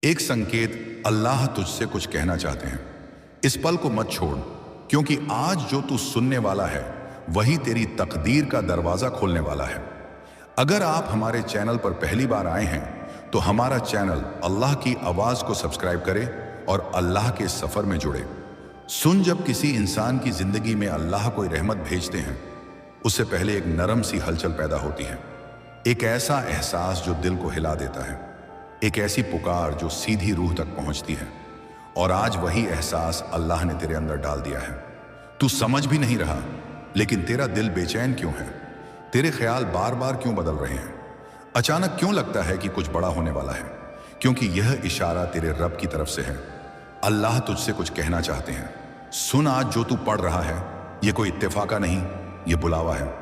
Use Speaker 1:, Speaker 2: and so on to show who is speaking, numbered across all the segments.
Speaker 1: एक संकेत, अल्लाह तुझसे कुछ कहना चाहते हैं। इस पल को मत छोड़, क्योंकि आज जो तू सुनने वाला है वही तेरी तकदीर का दरवाजा खोलने वाला है। अगर आप हमारे चैनल पर पहली बार आए हैं तो हमारा चैनल अल्लाह की आवाज को सब्सक्राइब करें और अल्लाह के सफर में जुड़े। सुन, जब किसी इंसान की जिंदगी में अल्लाह कोई रहमत भेजते हैं, उससे पहले एक नरम सी हलचल पैदा होती है, एक ऐसा एहसास जो दिल को हिला देता है, एक ऐसी पुकार जो सीधी रूह तक पहुंचती है। और आज वही एहसास अल्लाह ने तेरे अंदर डाल दिया है। तू समझ भी नहीं रहा, लेकिन तेरा दिल बेचैन क्यों है? तेरे ख्याल बार बार क्यों बदल रहे हैं? अचानक क्यों लगता है कि कुछ बड़ा होने वाला है? क्योंकि यह इशारा तेरे रब की तरफ से है। अल्लाह तुझसे कुछ कहना चाहते हैं। सुन, आज जो तू पढ़ रहा है यह कोई इत्तेफाका नहीं, यह बुलावा है।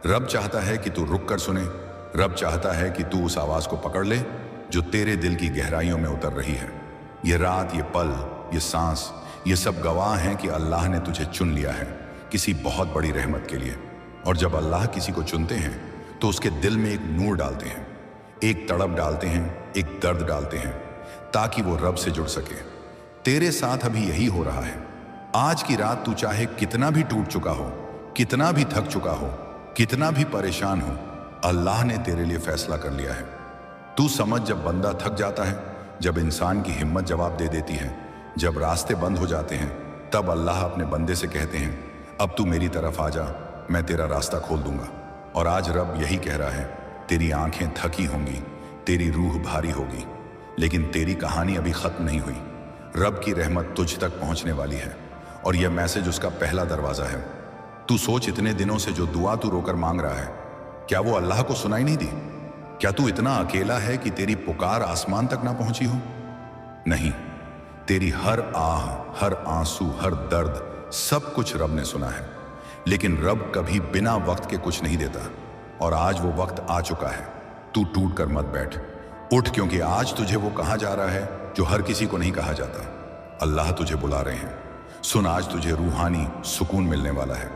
Speaker 1: रब चाहता है कि तू रुक कर सुने। रब चाहता है कि तू उस आवाज को पकड़ ले जो तेरे दिल की गहराइयों में उतर रही है। ये रात, ये पल, ये सांस, ये सब गवाह हैं कि अल्लाह ने तुझे चुन लिया है किसी बहुत बड़ी रहमत के लिए। और जब अल्लाह किसी को चुनते हैं तो उसके दिल में एक नूर डालते हैं, एक तड़प डालते हैं, एक दर्द डालते हैं, ताकि वो रब से जुड़ सके। तेरे साथ अभी यही हो रहा है। आज की रात तू चाहे कितना भी टूट चुका हो, कितना भी थक चुका हो, कितना भी परेशान हो, अल्लाह ने तेरे लिए फैसला कर लिया है। तू समझ, जब बंदा थक जाता है, जब इंसान की हिम्मत जवाब दे देती है, जब रास्ते बंद हो जाते हैं, तब अल्लाह अपने बंदे से कहते हैं, अब तू मेरी तरफ आ जा, मैं तेरा रास्ता खोल दूंगा। और आज रब यही कह रहा है, तेरी आंखें थकी होंगी, तेरी रूह भारी होगी, लेकिन तेरी कहानी अभी खत्म नहीं हुई। रब की रहमत तुझ तक पहुंचने वाली है और यह मैसेज उसका पहला दरवाजा है। तू सोच, इतने दिनों से जो दुआ तू रोकर मांग रहा है, क्या वो अल्लाह को सुनाई नहीं दी? क्या तू इतना अकेला है कि तेरी पुकार आसमान तक ना पहुंची हो? नहीं, तेरी हर आह, हर आंसू, हर दर्द, सब कुछ रब ने सुना है। लेकिन रब कभी बिना वक्त के कुछ नहीं देता, और आज वो वक्त आ चुका है। तू टूट कर मत बैठ, उठ, क्योंकि आज तुझे वो कहा जा रहा है जो हर किसी को नहीं कहा जाता। अल्लाह तुझे बुला रहे हैं। सुन, आज तुझे रूहानी सुकून मिलने वाला है।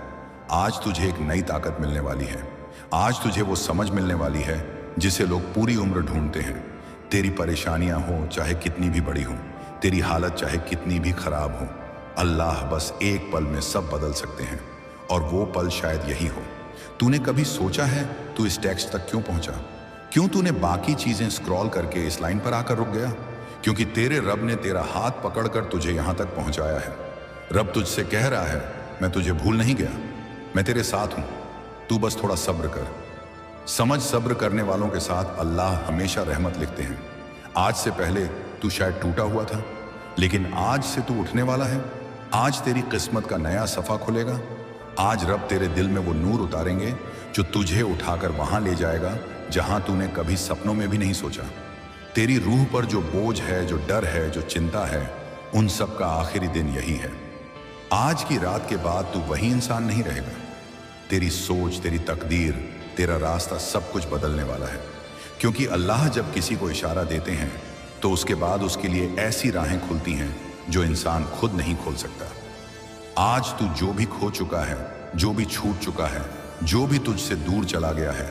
Speaker 1: आज तुझे एक नई ताकत मिलने वाली है। आज तुझे वो समझ मिलने वाली है जिसे लोग पूरी उम्र ढूंढते हैं। तेरी परेशानियां हो चाहे कितनी भी बड़ी हो, तेरी हालत चाहे कितनी भी खराब हो, अल्लाह बस एक पल में सब बदल सकते हैं। और वो पल शायद यही हो। तूने कभी सोचा है तू इस टेक्स्ट तक क्यों पहुंचा? क्यों तूने बाकी चीजें स्क्रॉल करके इस लाइन पर आकर रुक गया? क्योंकि तेरे रब ने तेरा हाथ पकड़कर तुझे यहां तक पहुंचाया है। रब तुझसे कह रहा है, मैं तुझे भूल नहीं गया, मैं तेरे साथ हूं, तू बस थोड़ा सब्र कर। समझ, सब्र करने वालों के साथ अल्लाह हमेशा रहमत लिखते हैं। आज से पहले तू शायद टूटा हुआ था, लेकिन आज से तू उठने वाला है। आज तेरी किस्मत का नया सफा खुलेगा। आज रब तेरे दिल में वो नूर उतारेंगे जो तुझे उठाकर वहां ले जाएगा जहां तूने कभी सपनों में भी नहीं सोचा। तेरी रूह पर जो बोझ है, जो डर है, जो चिंता है, उन सब का आखिरी दिन यही है। आज की रात के बाद तू वही इंसान नहीं रहेगा। तेरी सोच, तेरी तकदीर, तेरा रास्ता, सब कुछ बदलने वाला है। क्योंकि अल्लाह जब किसी को इशारा देते हैं तो उसके बाद उसके लिए ऐसी राहें खुलती हैं जो इंसान खुद नहीं खोल सकता। आज तू जो भी खो चुका है, जो भी छूट चुका है, जो भी तुझसे दूर चला गया है,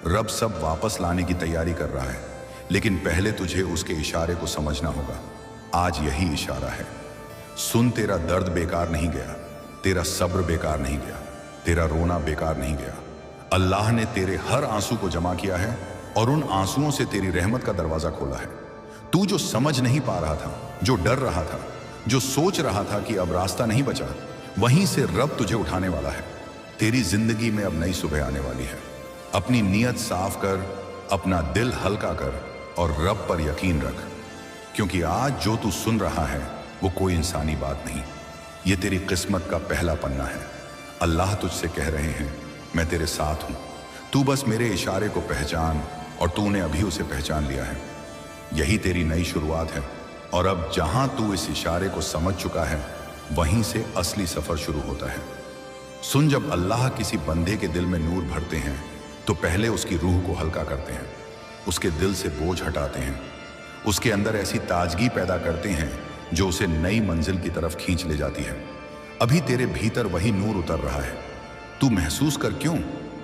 Speaker 1: रब सब वापस लाने की तैयारी कर रहा है। लेकिन पहले तुझे उसके इशारे को समझना होगा। आज यही इशारा है। सुन, तेरा दर्द बेकार नहीं गया, तेरा सब्र बेकार नहीं गया, तेरा रोना बेकार नहीं गया। अल्लाह ने तेरे हर आंसू को जमा किया है और उन आंसुओं से तेरी रहमत का दरवाजा खोला है। तू जो समझ नहीं पा रहा था, जो डर रहा था, जो सोच रहा था कि अब रास्ता नहीं बचा, वहीं से रब तुझे उठाने वाला है। तेरी जिंदगी में अब नई सुबह आने वाली है। अपनी नीयत साफ कर, अपना दिल हल्का कर और रब पर यकीन रख, क्योंकि आज जो तू सुन रहा है वो कोई इंसानी बात नहीं, ये तेरी किस्मत का पहला पन्ना है। अल्लाह तुझसे कह रहे हैं, मैं तेरे साथ हूं, तू बस मेरे इशारे को पहचान। और तूने अभी उसे पहचान लिया है। यही तेरी नई शुरुआत है। और अब जहां तू इस इशारे को समझ चुका है, वहीं से असली सफर शुरू होता है। सुन, जब अल्लाह किसी बंदे के दिल में नूर भरते हैं तो पहले उसकी रूह को हल्का करते हैं, उसके दिल से बोझ हटाते हैं, उसके अंदर ऐसी ताजगी पैदा करते हैं जो उसे नई मंजिल की तरफ खींच ले जाती है। अभी तेरे भीतर वही नूर उतर रहा है। तू महसूस कर, क्यों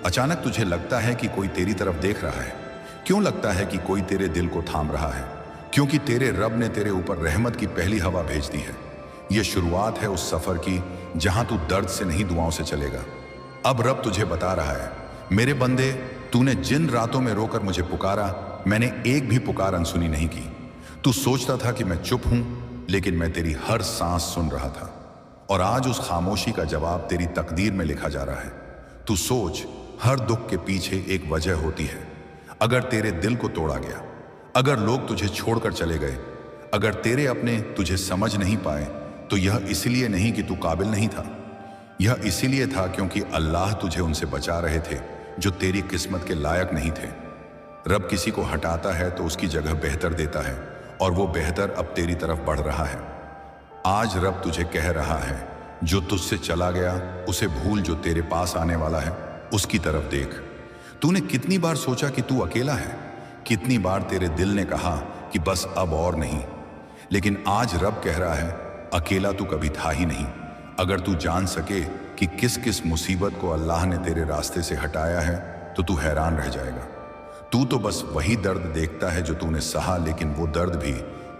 Speaker 1: अचानक तुझे लगता है कि कोई तेरी तरफ देख रहा है? क्यों लगता है कि कोई तेरे दिल को थाम रहा है? क्योंकि तेरे रब ने तेरे ऊपर रहमत की पहली हवा भेज दी है। यह शुरुआत है उस सफर की जहां तू दर्द से नहीं दुआओं से चलेगा। अब रब तुझे बता रहा है, मेरे बंदे, तूने जिन रातों में रोकर मुझे पुकारा, मैंने एक भी पुकार अनसुनी नहीं की। तू सोचता था कि मैं चुप हूं, लेकिन मैं तेरी हर सांस सुन रहा था। और आज उस खामोशी का जवाब तेरी तकदीर में लिखा जा रहा है। तू सोच, हर दुख के पीछे एक वजह होती है। अगर तेरे दिल को तोड़ा गया, अगर लोग तुझे छोड़कर चले गए, अगर तेरे अपने तुझे समझ नहीं पाए, तो यह इसलिए नहीं कि तू काबिल नहीं था। यह इसीलिए था क्योंकि अल्लाह तुझे उनसे बचा रहे थे जो तेरी किस्मत के लायक नहीं थे। रब किसी को हटाता है तो उसकी जगह बेहतर देता है, और वो बेहतर अब तेरी तरफ बढ़ रहा है। आज रब तुझे कह रहा है, जो तुझसे चला गया उसे भूल, जो तेरे पास आने वाला है उसकी तरफ देख। तूने कितनी बार सोचा कि तू अकेला है, कितनी बार तेरे दिल ने कहा कि बस अब और नहीं, लेकिन आज रब कह रहा है, अकेला तू कभी था ही नहीं। अगर तू जान सके कि किस किस मुसीबत को अल्लाह ने तेरे रास्ते से हटाया है, तो तू हैरान रह जाएगा। तू तो बस वही दर्द देखता है जो तूने सहा, लेकिन वो दर्द भी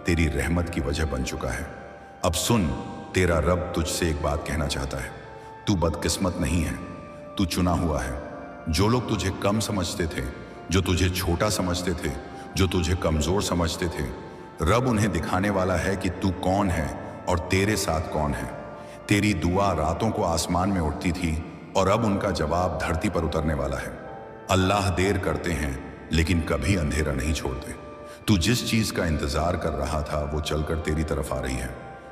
Speaker 1: तेरी रहमत की वजह बन चुका है। अब सुन, तेरा रब तुझसे एक बात कहना चाहता है। तू बदकिस्मत नहीं है, तू चुना हुआ है। जो लोग तुझे कम समझते थे, जो तुझे छोटा समझते थे, जो तुझे कमजोर समझते थे, रब उन्हें दिखाने वाला है कि तू कौन है और तेरे साथ कौन है। तेरी दुआ रातों को आसमान में उठती थी, और अब उनका जवाब धरती पर उतरने वाला है। अल्लाह देर करते हैं, लेकिन कभी अंधेरा नहीं छोड़ते। तू जिस चीज का इंतजार कर रहा था वो चलकर तेरी तरफ आ रही है।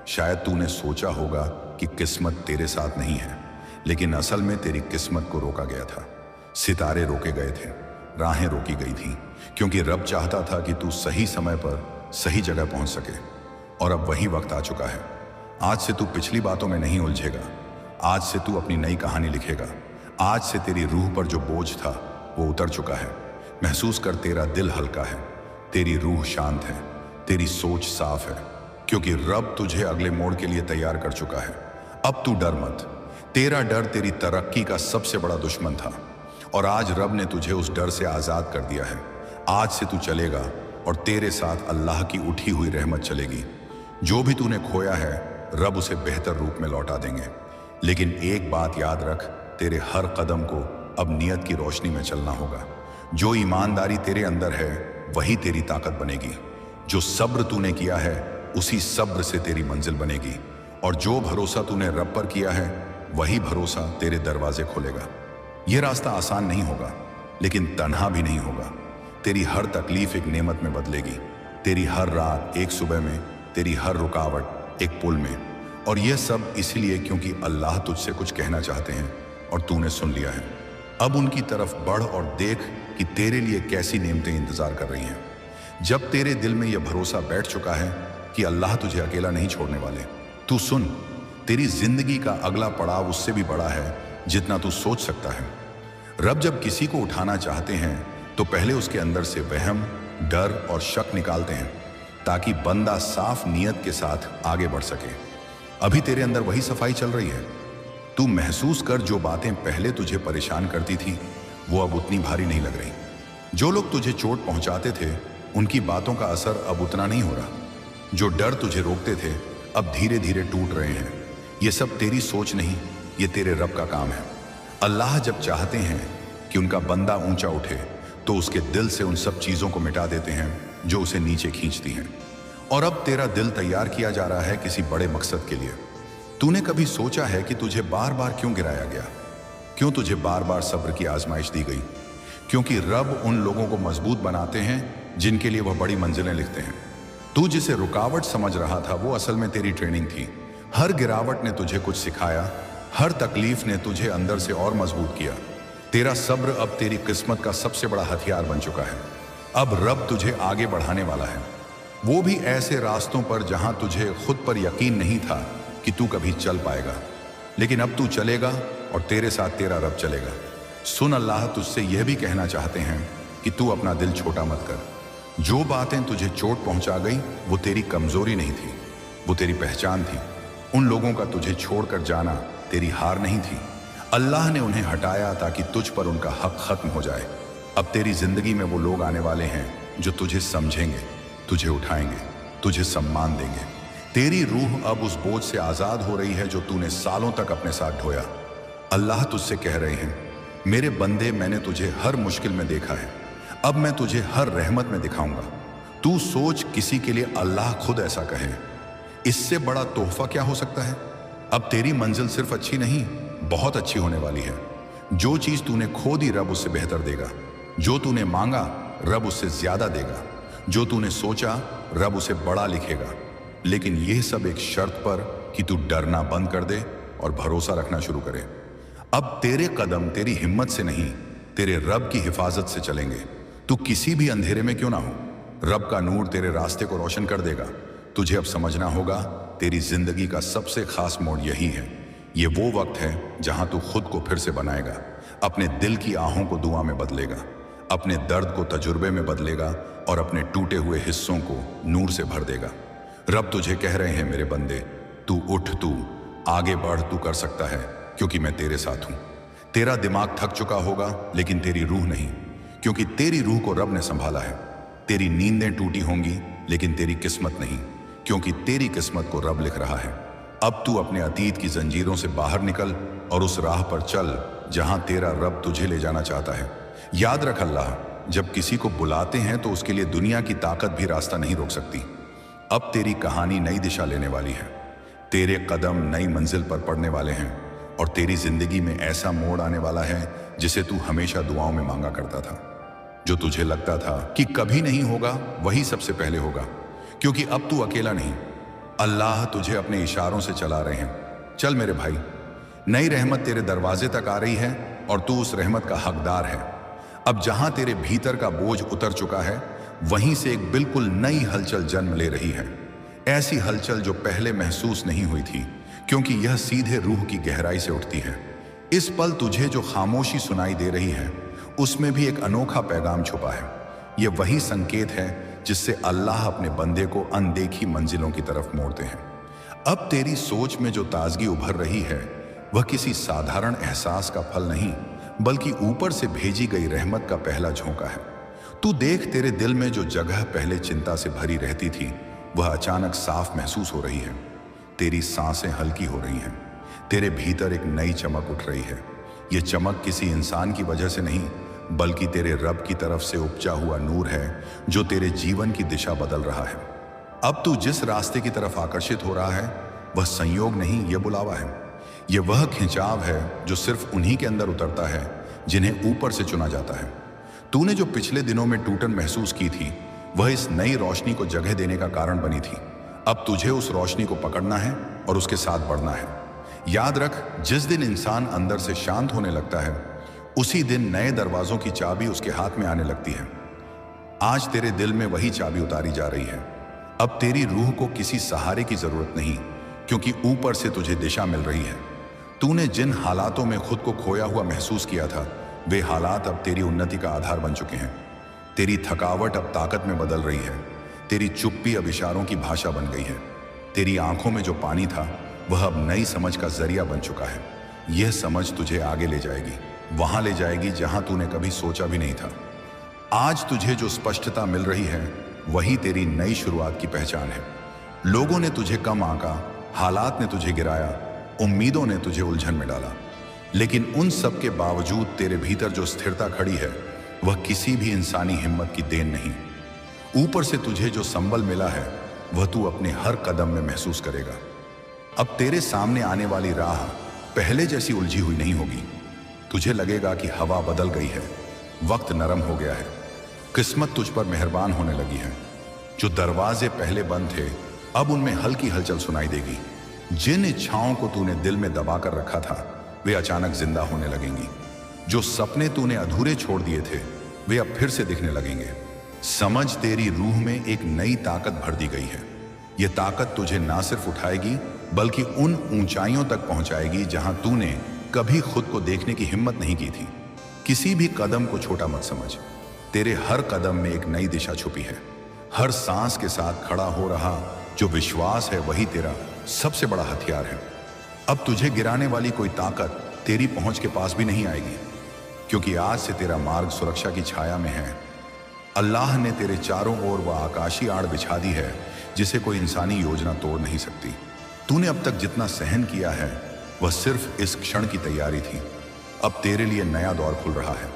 Speaker 1: शायद तूने सोचा होगा कि किस्मत तेरे साथ नहीं है, लेकिन असल में तेरी किस्मत को रोका गया था। सितारे रोके गए थे, राहें रोकी गई थी, क्योंकि रब चाहता था कि तू सही समय पर सही जगह पहुंच सके। और अब वही वक्त आ चुका है। आज से तू पिछली बातों में नहीं उलझेगा। आज से तू अपनी नई कहानी लिखेगा। आज से तेरी रूह पर जो बोझ था वो उतर चुका है। महसूस कर, तेरा दिल हल्का है, तेरी रूह शांत है, तेरी सोच साफ है, क्योंकि रब तुझे अगले मोड़ के लिए तैयार कर चुका है। अब तू डर मत। तेरा डर तेरी तरक्की का सबसे बड़ा दुश्मन था, और आज रब ने तुझे उस डर से आजाद कर दिया है। आज से तू चलेगा और तेरे साथ अल्लाह की उठी हुई रहमत चलेगी। जो भी तूने खोया है, रब उसे बेहतर रूप में लौटा देंगे। लेकिन एक बात याद रख, तेरे हर कदम को अब नियत की रोशनी में चलना होगा। जो ईमानदारी तेरे अंदर है वही तेरी ताकत बनेगी। जो सब्र तूने किया है उसी सब्र से तेरी मंजिल बनेगी। और जो भरोसा तूने रब पर किया है वही भरोसा तेरे दरवाजे खोलेगा। यह रास्ता आसान नहीं होगा, लेकिन तन्हा भी नहीं होगा। तेरी हर तकलीफ एक नेमत में बदलेगी, तेरी हर रात एक सुबह में, तेरी हर रुकावट एक पुल में। और यह सब इसलिए क्योंकि अल्लाह तुझसे कुछ कहना चाहते हैं और तूने सुन लिया है। अब उनकी तरफ बढ़ और देख कि तेरे लिए कैसी नेमतें इंतजार कर रही हैं। जब तेरे दिल में यह भरोसा बैठ चुका है कि अल्लाह तुझे अकेला नहीं छोड़ने वाले, तू सुन, तेरी जिंदगी का अगला पड़ाव उससे भी बड़ा है जितना तू सोच सकता है। रब जब किसी को उठाना चाहते हैं तो पहले उसके अंदर से वहम, डर और शक निकालते हैं, ताकि बंदा साफ नियत के साथ आगे बढ़ सके। अभी तेरे अंदर वही सफाई चल रही है। तू महसूस कर, जो बातें पहले तुझे परेशान करती थी वो अब उतनी भारी नहीं लग रही। जो लोग तुझे चोट पहुंचाते थे उनकी बातों का असर अब उतना नहीं हो रहा। जो डर तुझे रोकते थे अब धीरे धीरे टूट रहे हैं। ये सब तेरी सोच नहीं, ये तेरे रब का काम है। अल्लाह जब चाहते हैं कि उनका बंदा ऊंचा उठे तो उसके दिल से उन सब चीजों को मिटा देते हैं जो उसे नीचे खींचती हैं। और अब तेरा दिल तैयार किया जा रहा है किसी बड़े मकसद के लिए। तूने कभी सोचा है कि तुझे बार बार क्यों गिराया गया? क्यों तुझे बार बार सब्र की आजमाइश दी गई? क्योंकि रब उन लोगों को मजबूत बनाते हैं जिनके लिए वह बड़ी मंजिलें लिखते हैं। तू जिसे रुकावट समझ रहा था वो असल में तेरी ट्रेनिंग थी। हर गिरावट ने तुझे कुछ सिखाया, हर तकलीफ ने तुझे अंदर से और मजबूत किया। तेरा सब्र अब तेरी किस्मत का सबसे बड़ा हथियार बन चुका है। अब रब तुझे आगे बढ़ाने वाला है, वो भी ऐसे रास्तों पर जहां तुझे खुद पर यकीन नहीं था कि तू कभी चल पाएगा। लेकिन अब तू चलेगा और तेरे साथ तेरा रब चलेगा। सुन, अल्लाह तुझसे यह भी कहना चाहते हैं कि तू अपना दिल छोटा मत कर। जो बातें तुझे चोट पहुंचा गई वो तेरी कमजोरी नहीं थी, वो तेरी पहचान थी। उन लोगों का तुझे छोड़कर जाना तेरी हार नहीं थी। अल्लाह ने उन्हें हटाया ताकि तुझ पर उनका हक खत्म हो जाए। अब तेरी जिंदगी में वो लोग आने वाले हैं जो तुझे समझेंगे, तुझे उठाएंगे, तुझे सम्मान देंगे। तेरी रूह अब उस बोझ से आजाद हो रही है जो तूने सालों तक अपने साथ ढोया। अल्लाह तुझसे कह रहे हैं, मेरे बंदे, मैंने तुझे हर मुश्किल में देखा है, अब मैं तुझे हर रहमत में दिखाऊंगा। तू सोच, किसी के लिए अल्लाह खुद ऐसा कहे, इससे बड़ा तोहफा क्या हो सकता है। अब तेरी मंजिल सिर्फ अच्छी नहीं, बहुत अच्छी होने वाली है। जो चीज तूने खो दी, रब उससे बेहतर देगा। जो तूने मांगा, रब उससे ज्यादा देगा। जो तूने सोचा, रब उसे बड़ा लिखेगा। लेकिन यह सब एक शर्त पर कि तू डरना बंद कर दे और भरोसा रखना शुरू करे। अब तेरे कदम तेरी हिम्मत से नहीं, तेरे रब की हिफाजत से चलेंगे। तू किसी भी अंधेरे में क्यों ना हो, रब का नूर तेरे रास्ते को रोशन कर देगा। तुझे अब समझना होगा, तेरी जिंदगी का सबसे खास मोड़ यही है। ये वो वक्त है जहां तू खुद को फिर से बनाएगा, अपने दिल की आहों को दुआ में बदलेगा, अपने दर्द को तजुर्बे में बदलेगा और अपने टूटे हुए हिस्सों को नूर से भर देगा। रब तुझे कह रहे हैं, मेरे बंदे, तू उठ, तू आगे बढ़, तू कर सकता है, क्योंकि मैं तेरे साथ हूं। तेरा दिमाग थक चुका होगा, लेकिन तेरी रूह नहीं, क्योंकि तेरी रूह को रब ने संभाला है। तेरी नींदें टूटी होंगी, लेकिन तेरी किस्मत नहीं, क्योंकि तेरी किस्मत को रब लिख रहा है। अब तू अपने अतीत की जंजीरों से बाहर निकल और उस राह पर चल जहां तेरा रब तुझे ले जाना चाहता है। याद रख, अल्लाह जब किसी को बुलाते हैं तो उसके लिए दुनिया की ताकत भी रास्ता नहीं रोक सकती। अब तेरी कहानी नई दिशा लेने वाली है, तेरे कदम नई मंजिल पर पड़ने वाले हैं और तेरी जिंदगी में ऐसा मोड़ आने वाला है जिसे तू हमेशा दुआओं में मांगा करता था। जो तुझे लगता था कि कभी नहीं होगा, वही सबसे पहले होगा, क्योंकि अब तू अकेला नहीं, अल्लाह तुझे अपने इशारों से चला रहे हैं। चल मेरे भाई, नई रहमत तेरे दरवाजे तक आ रही है और तू उस रहमत का हकदार है। अब जहां तेरे भीतर का बोझ उतर चुका है, वहीं से एक बिल्कुल नई हलचल जन्म ले रही है। ऐसी हलचल जो पहले महसूस नहीं हुई थी, क्योंकि यह सीधे रूह की गहराई से उठती है। इस पल तुझे जो खामोशी सुनाई दे रही है, उसमें भी एक अनोखा पैगाम छुपा है। यह वही संकेत है जिससे अल्लाह अपने बंदे को अनदेखी मंजिलों की तरफ मोड़ते हैं। अब तेरी सोच में जो ताजगी उभर रही है, वह किसी साधारण एहसास का फल नहीं, बल्कि ऊपर से भेजी गई रहमत का पहला झोंका है। तू देख, तेरे दिल में जो जगह पहले चिंता से भरी रहती थी, वह अचानक साफ महसूस हो रही है। तेरी सांसें हल्की हो रही हैं, तेरे भीतर एक नई चमक उठ रही है। यह चमक किसी इंसान की वजह से नहीं, बल्कि तेरे रब की तरफ से उपजा हुआ नूर है जो तेरे जीवन की दिशा बदल रहा है। अब तू जिस रास्ते की तरफ आकर्षित हो रहा है, वह संयोग नहीं, यह बुलावा है। यह वह खिंचाव है जो सिर्फ उन्हीं के अंदर उतरता है जिन्हें ऊपर से चुना जाता है। तूने जो पिछले दिनों में टूटन महसूस की थी, वह इस नई रोशनी को जगह देने का कारण बनी थी। अब तुझे उस रोशनी को पकड़ना है और उसके साथ बढ़ना है। याद रख, जिस दिन इंसान अंदर से शांत होने लगता है, उसी दिन नए दरवाजों की चाबी उसके हाथ में आने लगती है। आज तेरे दिल में वही चाबी उतारी जा रही है। अब तेरी रूह को किसी सहारे की जरूरत नहीं, क्योंकि ऊपर से तुझे दिशा मिल रही है। तूने जिन हालातों में खुद को खोया हुआ महसूस किया था, वे हालात अब तेरी उन्नति का आधार बन चुके हैं। तेरी थकावट अब ताकत में बदल रही है, तेरी चुप्पी अब इशारों की भाषा बन गई है, तेरी आंखों में जो पानी था वह अब नई समझ का जरिया बन चुका है। यह समझ तुझे आगे ले जाएगी, वहां ले जाएगी जहां तूने कभी सोचा भी नहीं था। आज तुझे जो स्पष्टता मिल रही है, वही तेरी नई शुरुआत की पहचान है। लोगों ने तुझे कम आंका, हालात ने तुझे गिराया, उम्मीदों ने तुझे उलझन में डाला, लेकिन उन सब के बावजूद तेरे भीतर जो स्थिरता खड़ी है, वह किसी भी इंसानी हिम्मत की देन नहीं। ऊपर से तुझे जो संबल मिला है, वह तू अपने हर कदम में महसूस करेगा। अब तेरे सामने आने वाली राह पहले जैसी उलझी हुई नहीं होगी। तुझे लगेगा कि हवा बदल गई है, वक्त नरम हो गया है, किस्मत तुझ पर मेहरबान होने लगी है। जो दरवाजे पहले बंद थे, अब उनमें हल्की हलचल सुनाई देगी। जिन इच्छाओं को तूने दिल में दबा कर रखा था, वे अचानक जिंदा होने लगेंगी। जो सपने तूने अधूरे छोड़ दिए थे, वे अब फिर से दिखने लगेंगे। समझ, तेरी रूह में एक नई ताकत भर दी गई है। यह ताकत तुझे ना सिर्फ उठाएगी, बल्कि उन ऊंचाइयों तक पहुंचाएगी जहां तूने कभी खुद को देखने की हिम्मत नहीं की थी। किसी भी कदम को छोटा मत समझ, तेरे हर कदम में एक नई दिशा छुपी है। हर सांस के साथ खड़ा हो रहा जो विश्वास है, वही तेरा सबसे बड़ा हथियार है। अब तुझे गिराने वाली कोई ताकत तेरी पहुंच के पास भी नहीं आएगी, क्योंकि आज से तेरा मार्ग सुरक्षा की छाया में है। अल्लाह ने तेरे चारों ओर वह आकाशी आड़ बिछा दी है जिसे कोई इंसानी योजना तोड़ नहीं सकती। तूने अब तक जितना सहन किया है वह सिर्फ इस क्षण की तैयारी थी। अब तेरे लिए नया दौर खुल रहा है,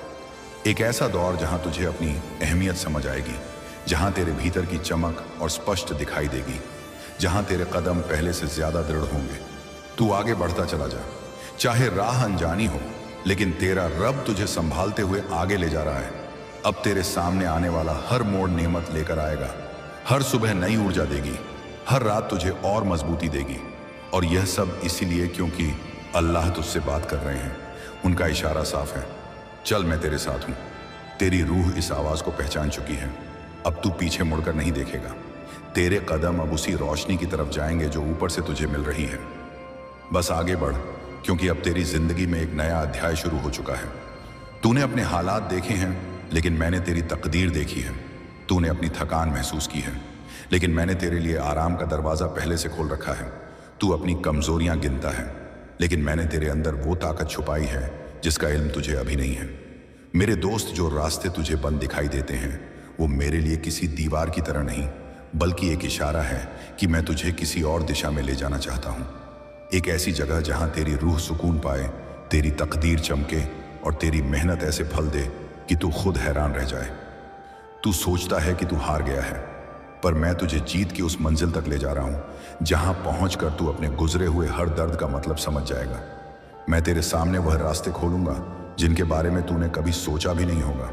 Speaker 1: एक ऐसा दौर जहां तुझे अपनी अहमियत समझ आएगी, जहां तेरे भीतर की चमक और स्पष्ट दिखाई देगी, जहां तेरे कदम पहले से ज्यादा दृढ़ होंगे। तू आगे बढ़ता चला जा, चाहे राह अनजानी हो, लेकिन तेरा रब तुझे संभालते हुए आगे ले जा रहा है। अब तेरे सामने आने वाला हर मोड़ नेमत लेकर आएगा, हर सुबह नई ऊर्जा देगी, हर रात तुझे और मजबूती देगी। और यह सब इसीलिए क्योंकि अल्लाह तुझसे बात कर रहे हैं, उनका इशारा साफ है। चल, मैं तेरे साथ हूं। तेरी रूह इस आवाज को पहचान चुकी है। अब तू पीछे मुड़कर नहीं देखेगा। तेरे कदम अब उसी रोशनी की तरफ जाएंगे जो ऊपर से तुझे मिल रही है। बस आगे बढ़, क्योंकि अब तेरी जिंदगी में एक नया अध्याय शुरू हो चुका है। तूने अपने हालात देखे हैं, लेकिन मैंने तेरी तकदीर देखी है। तूने अपनी थकान महसूस की है, लेकिन मैंने तेरे लिए आराम का दरवाजा पहले से खोल रखा है। तू अपनी कमजोरियां गिनता है, लेकिन मैंने तेरे अंदर वो ताकत छुपाई है जिसका इल्म तुझे अभी नहीं है। मेरे दोस्त, जो रास्ते तुझे बंद दिखाई देते हैं वो मेरे लिए किसी दीवार की तरह नहीं, बल्कि एक इशारा है कि मैं तुझे किसी और दिशा में ले जाना चाहता हूं। एक ऐसी जगह जहां तेरी रूह सुकून पाए, तेरी तकदीर चमके और तेरी मेहनत ऐसे फल दे कि तू खुद हैरान रह जाए। तू सोचता है कि तू हार गया है, पर मैं तुझे जीत की उस मंजिल तक ले जा रहा हूं जहां पहुंचकर तू अपने गुजरे हुए हर दर्द का मतलब समझ जाएगा। मैं तेरे सामने वह रास्ते खोलूंगा जिनके बारे में तूने कभी सोचा भी नहीं होगा।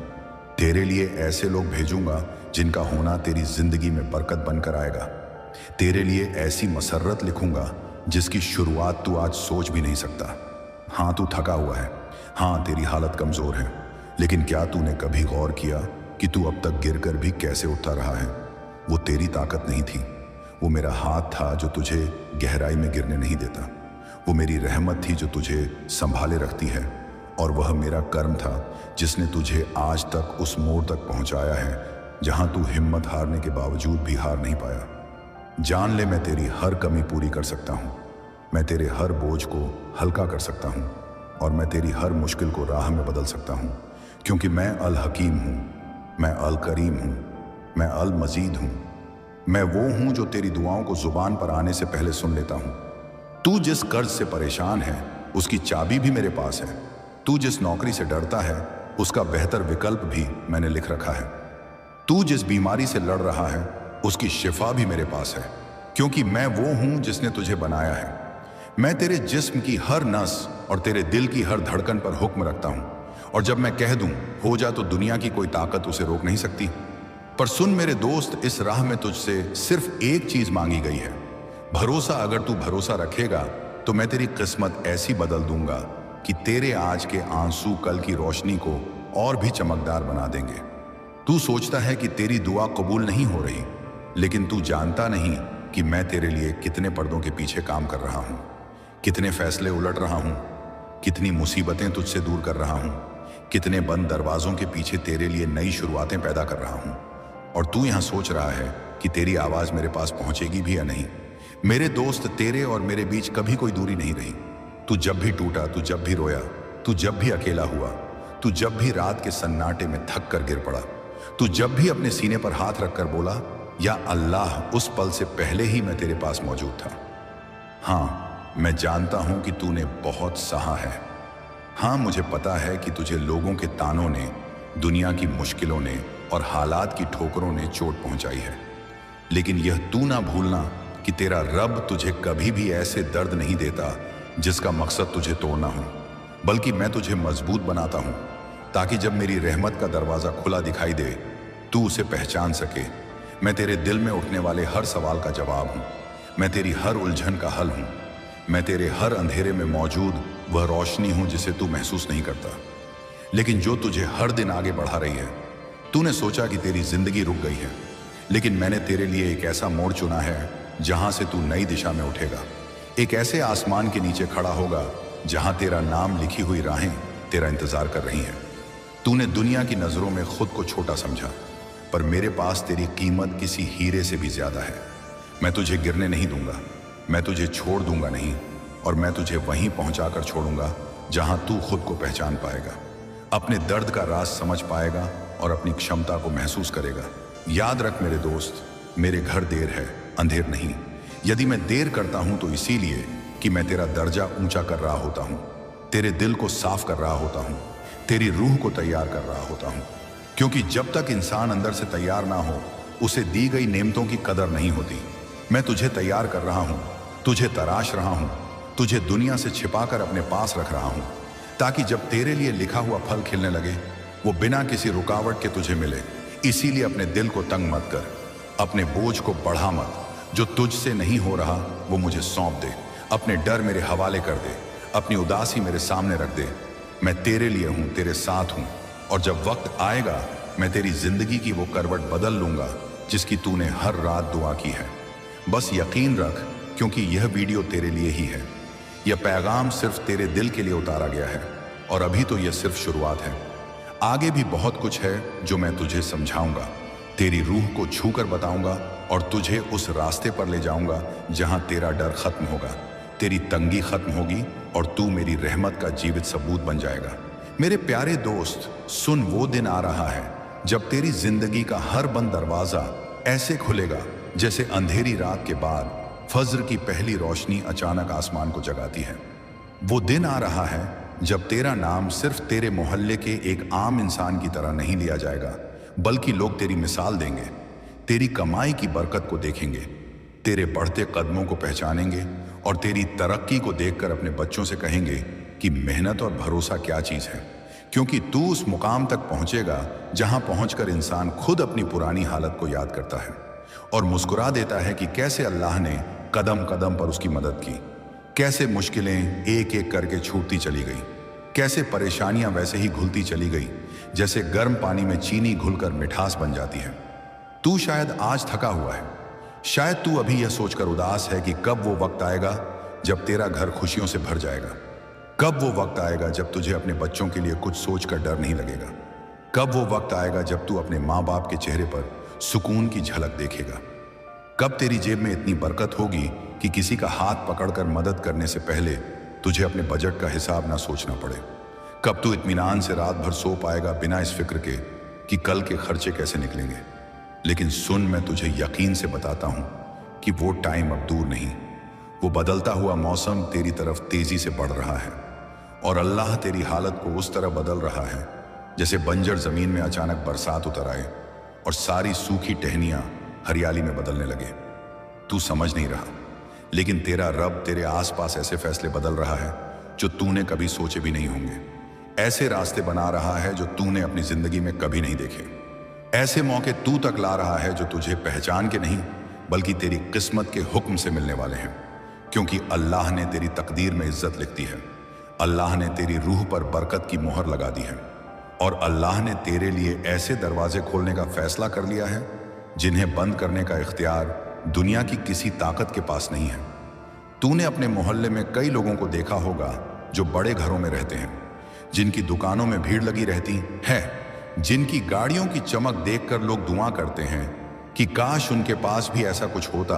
Speaker 1: तेरे लिए ऐसे लोग भेजूंगा जिनका होना तेरी जिंदगी में बरकत बनकर आएगा। तेरे लिए ऐसी मसरत लिखूंगा जिसकी शुरुआत तू आज सोच भी नहीं सकता। हाँ, तू थका हुआ है, हाँ तेरी हालत कमजोर है, लेकिन क्या तूने कभी गौर किया कि तू अब तक गिरकर भी कैसे उठता रहा है? वो तेरी ताकत नहीं थी, वो मेरा हाथ था जो तुझे गहराई में गिरने नहीं देता। वो मेरी रहमत थी जो तुझे संभाले रखती है, और वह मेरा कर्म था जिसने तुझे आज तक उस मोड़ तक पहुंचाया है जहां तू हिम्मत हारने के बावजूद भी हार नहीं पाया। जान ले, मैं तेरी हर कमी पूरी कर सकता हूं, मैं तेरे हर बोझ को हल्का कर सकता हूं, और मैं तेरी हर मुश्किल को राह में बदल सकता हूं, क्योंकि मैं अल हकीम हूं, मैं अल करीम हूं, मैं अल मजीद हूं। मैं वो हूं जो तेरी दुआओं को जुबान पर आने से पहले सुन लेता हूं। तू जिस कर्ज से परेशान है उसकी चाबी भी मेरे पास है। तू जिस नौकरी से डरता है उसका बेहतर विकल्प भी मैंने लिख रखा है। तू जिस बीमारी से लड़ रहा है उसकी शिफा भी मेरे पास है, क्योंकि मैं वो हूं जिसने तुझे बनाया है। मैं तेरे जिस्म की हर नस और तेरे दिल की हर धड़कन पर हुक्म रखता हूं, और जब मैं कह दूं हो जा तो दुनिया की कोई ताकत उसे रोक नहीं सकती। पर सुन मेरे दोस्त, इस राह में तुझसे सिर्फ एक चीज मांगी गई है, भरोसा। अगर तू भरोसा रखेगा तो मैं तेरी किस्मत ऐसी बदल दूंगा कि तेरे आज के आंसू कल की रोशनी को और भी चमकदार बना देंगे। तू सोचता है कि तेरी दुआ कबूल नहीं हो रही, लेकिन तू जानता नहीं कि मैं तेरे लिए कितने पर्दों के पीछे काम कर रहा हूं, कितने फैसले उलट रहा हूं, कितनी मुसीबतें तुझसे दूर कर रहा हूं, कितने बंद दरवाजों के पीछे तेरे लिए नई शुरुआतें पैदा कर रहा हूं। और तू यहां सोच रहा है कि तेरी आवाज मेरे पास पहुंचेगी भी या नहीं। मेरे दोस्त, तेरे और मेरे बीच कभी कोई दूरी नहीं रही। तू जब भी टूटा, तू जब भी रोया, तू जब भी अकेला हुआ, तू जब भी रात के सन्नाटे में थक कर गिर पड़ा, तू जब भी अपने सीने पर हाथ रखकर बोला या अल्लाह, उस पल से पहले ही मैं तेरे पास मौजूद था। हाँ, मैं जानता हूं कि तूने बहुत सहा है। हाँ, मुझे पता है कि तुझे लोगों के तानों ने, दुनिया की मुश्किलों ने और हालात की ठोकरों ने चोट पहुंचाई है, लेकिन यह तू ना भूलना कि तेरा रब तुझे कभी भी ऐसे दर्द नहीं देता जिसका मकसद तुझे तोड़ना हो, बल्कि मैं तुझे मजबूत बनाता हूं ताकि जब मेरी रहमत का दरवाजा खुला दिखाई दे तू उसे पहचान सके। मैं तेरे दिल में उठने वाले हर सवाल का जवाब हूं, मैं तेरी हर उलझन का हल हूं, मैं तेरे हर अंधेरे में मौजूद वह रोशनी हूं जिसे तू महसूस नहीं करता, लेकिन जो तुझे हर दिन आगे बढ़ा रही है। तूने सोचा कि तेरी जिंदगी रुक गई है, लेकिन मैंने तेरे लिए एक ऐसा मोड़ चुना है जहां से तू नई दिशा में उठेगा। एक ऐसे आसमान के नीचे खड़ा होगा जहां तेरा नाम लिखी हुई राहें तेरा इंतजार कर रही हैं। तूने दुनिया की नजरों में खुद को छोटा समझा, पर मेरे पास तेरी कीमत किसी हीरे से भी ज्यादा है। मैं तुझे गिरने नहीं दूंगा, मैं तुझे छोड़ दूंगा नहीं, और मैं तुझे वहीं पहुंचाकर छोड़ूंगा जहां तू खुद को पहचान पाएगा, अपने दर्द का राज समझ पाएगा और अपनी क्षमता को महसूस करेगा। याद रख मेरे दोस्त, मेरे घर देर है, अंधेर नहीं। यदि मैं देर करता हूं तो इसीलिए कि मैं तेरा दर्जा ऊंचा कर रहा होता हूं, तेरे दिल को साफ कर रहा होता हूं, तेरी रूह को तैयार कर रहा होता हूं। क्योंकि जब तक इंसान अंदर से तैयार ना हो, उसे दी गई नेमतों की कदर नहीं होती। मैं तुझे तैयार कर रहा हूं, तुझे तराश रहा हूं, तुझे दुनिया से छिपाकर अपने पास रख रहा हूं, ताकि जब तेरे लिए लिखा हुआ फल खिलने लगे, वो बिना किसी रुकावट के तुझे मिले। इसीलिए अपने दिल को तंग मत कर, अपने बोझ को बढ़ा मत। जो तुझसे नहीं हो रहा वो मुझे सौंप दे, अपने डर मेरे हवाले कर दे, अपनी उदासी मेरे सामने रख दे। मैं तेरे लिए हूं, तेरे साथ हूं, और जब वक्त आएगा मैं तेरी जिंदगी की वो करवट बदल लूंगा जिसकी तूने हर रात दुआ की है। बस यकीन रख, क्योंकि यह वीडियो तेरे लिए ही है। यह पैगाम सिर्फ तेरे दिल के लिए उतारा गया है, और अभी तो यह सिर्फ शुरुआत है। आगे भी बहुत कुछ है जो मैं तुझे समझाऊंगा, तेरी रूह को छूकर बताऊंगा और तुझे उस रास्ते पर ले जाऊंगा जहां तेरा डर खत्म होगा, तेरी तंगी खत्म होगी और तू मेरी रहमत का जीवित सबूत बन जाएगा। मेरे प्यारे दोस्त, सुन, वो दिन आ रहा है जब तेरी जिंदगी का हर बंद दरवाजा ऐसे खुलेगा जैसे अंधेरी रात के बाद फज्र की पहली रोशनी अचानक आसमान को जगाती है। वो दिन आ रहा है जब तेरा नाम सिर्फ तेरे मोहल्ले के एक आम इंसान की तरह नहीं लिया जाएगा, बल्कि लोग तेरी मिसाल देंगे, तेरी कमाई की बरकत को देखेंगे, तेरे बढ़ते कदमों को पहचानेंगे और तेरी तरक्की को देखकर अपने बच्चों से कहेंगे कि मेहनत और भरोसा क्या चीज़ है। क्योंकि तू उस मुकाम तक पहुंचेगा जहां पहुंचकर इंसान खुद अपनी पुरानी हालत को याद करता है और मुस्कुरा देता है कि कैसे अल्लाह ने कदम कदम पर उसकी मदद की, कैसे मुश्किलें एक एक करके छूटती चली गई, कैसे परेशानियां वैसे ही घुलती चली गई जैसे गर्म पानी में चीनी घुलकर मिठास बन जाती है। तू शायद आज थका हुआ है, शायद तू अभी यह सोचकर उदास है कि कब वो वक्त आएगा जब तेरा घर खुशियों से भर जाएगा, कब वो वक्त आएगा जब तुझे अपने बच्चों के लिए कुछ सोचकर डर नहीं लगेगा, कब वो वक्त आएगा जब तू अपने माँ बाप के चेहरे पर सुकून की झलक देखेगा, कब तेरी जेब में इतनी बरकत होगी कि किसी का हाथ पकड़कर मदद करने से पहले तुझे अपने बजट का हिसाब ना सोचना पड़े, कब तू इत्मीनान से रात भर सो पाएगा बिना इस फिक्र के कि कल के खर्चे कैसे निकलेंगे। लेकिन सुन, मैं तुझे यकीन से बताता हूं कि वो टाइम अब दूर नहीं। वो बदलता हुआ मौसम तेरी तरफ तेजी से बढ़ रहा है और अल्लाह तेरी हालत को उस तरह बदल रहा है जैसे बंजर जमीन में अचानक बरसात उतर आए और सारी सूखी टहनियां हरियाली में बदलने लगे। तू समझ नहीं रहा, लेकिन तेरा रब तेरे आसपास ऐसे फैसले बदल रहा है जो तूने कभी सोचे भी नहीं होंगे। ऐसे रास्ते बना रहा है जो तूने अपनी जिंदगी में कभी नहीं देखे। ऐसे मौके तू तक ला रहा है जो तुझे पहचान के नहीं बल्कि तेरी किस्मत के हुक्म से मिलने वाले हैं। क्योंकि अल्लाह ने तेरी तकदीर में इज्जत लिख दी है, अल्लाह ने तेरी रूह पर बरकत की मोहर लगा दी है और अल्लाह ने तेरे लिए ऐसे दरवाजे खोलने का फैसला कर लिया है जिन्हें बंद करने का इख्तियार दुनिया की किसी ताकत के पास नहीं है। तूने अपने मोहल्ले में कई लोगों को देखा होगा जो बड़े घरों में रहते हैं, जिनकी दुकानों में भीड़ लगी रहती है, जिनकी गाड़ियों की चमक देखकर लोग दुआ करते हैं कि काश उनके पास भी ऐसा कुछ होता।